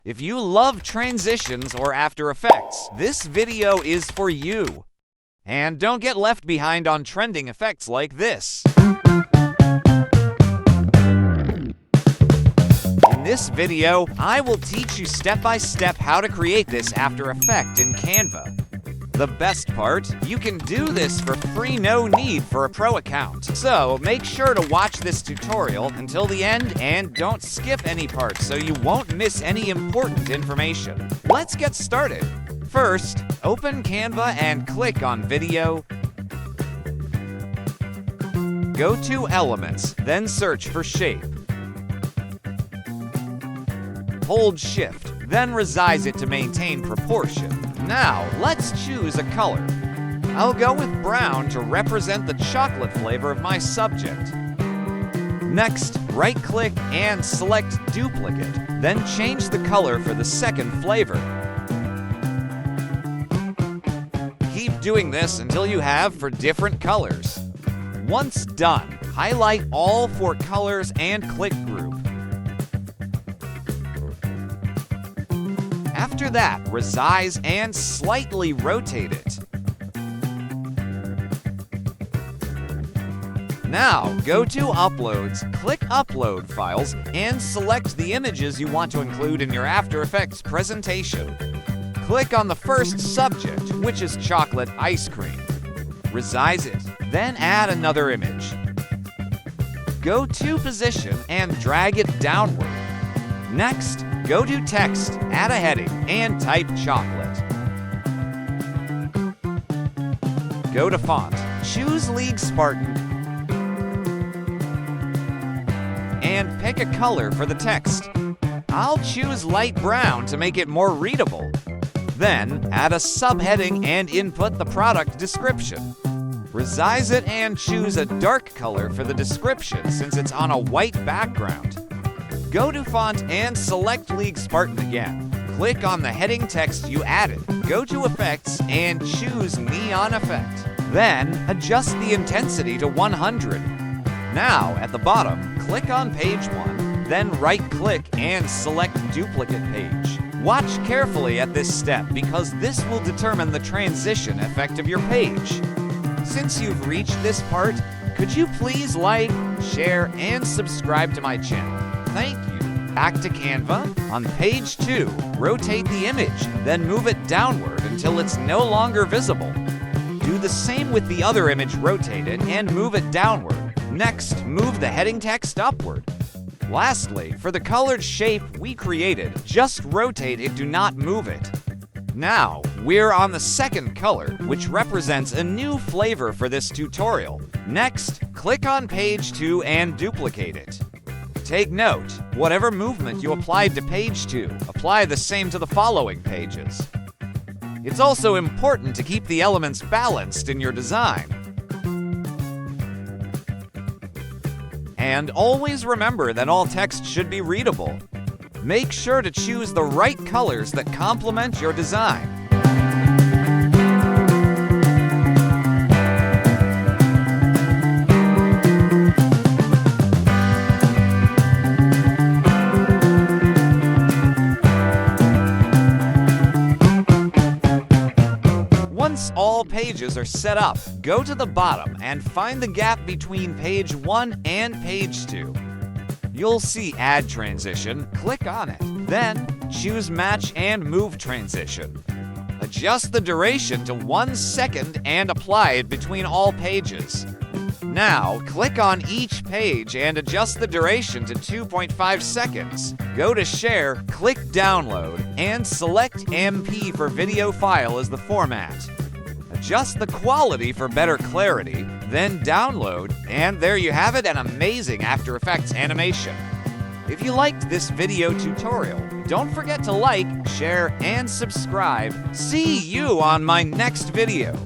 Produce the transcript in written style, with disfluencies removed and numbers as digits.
If you love transitions or After Effects, this video is for you. And don't get left behind on trending effects like this. In this video, I will teach you step by step how to create this After Effect in Canva. The best part, you can do this for free, no need for a pro account. So make sure to watch this tutorial until the end and don't skip any parts so you won't miss any important information. Let's get started. First, open Canva and click on Video. Go to Elements, then search for Shape. Hold Shift, then resize it to maintain proportion. Now, let's choose a color. I'll go with brown to represent the chocolate flavor of my subject. Next, right-click and select Duplicate, then change the color for the second flavor. Keep doing this until you have for different colors. Once done, highlight all 4 colors and click Group. After that, resize and slightly rotate it. Now, go to Uploads, click Upload Files, and select the images you want to include in your After Effects presentation. Click on the first subject, which is chocolate ice cream. Resize it, then add another image. Go to Position and drag it downward. Next, go to Text, add a heading, and type chocolate. Go to Font, choose League Spartan, and pick a color for the text. I'll choose light brown to make it more readable. Then, add a subheading and input the product description. Resize it and choose a dark color for the description since it's on a white background. Go to Font and select League Spartan again. Click on the heading text you added. Go to Effects and choose Neon Effect. Then, adjust the intensity to 100. Now, at the bottom, click on Page 1, then right-click and select Duplicate Page. Watch carefully at this step because this will determine the transition effect of your page. Since you've reached this part, could you please like, share, and subscribe to my channel? Thank you. Back to Canva. On page 2, rotate the image, then move it downward until it's no longer visible. Do the same with the other image, rotate it and move it downward. Next, move the heading text upward. Lastly, for the colored shape we created, just rotate it, do not move it. Now, we're on the second color, which represents a new flavor for this tutorial. Next, click on page 2 and duplicate it. Take note, whatever movement you applied to page 2, apply the same to the following pages. It's also important to keep the elements balanced in your design. And always remember that all text should be readable. Make sure to choose the right colors that complement your design. Once all pages are set up, go to the bottom and find the gap between page 1 and page 2. You'll see Add Transition, click on it. Then, choose Match and Move Transition. Adjust the duration to 1 second and apply it between all pages. Now, click on each page and adjust the duration to 2.5 seconds. Go to Share, click Download, and select MP for video file as the format. Adjust the quality for better clarity, then download, and there you have it, an amazing After Effects animation. If you liked this video tutorial, don't forget to like, share, and subscribe. See you on my next video.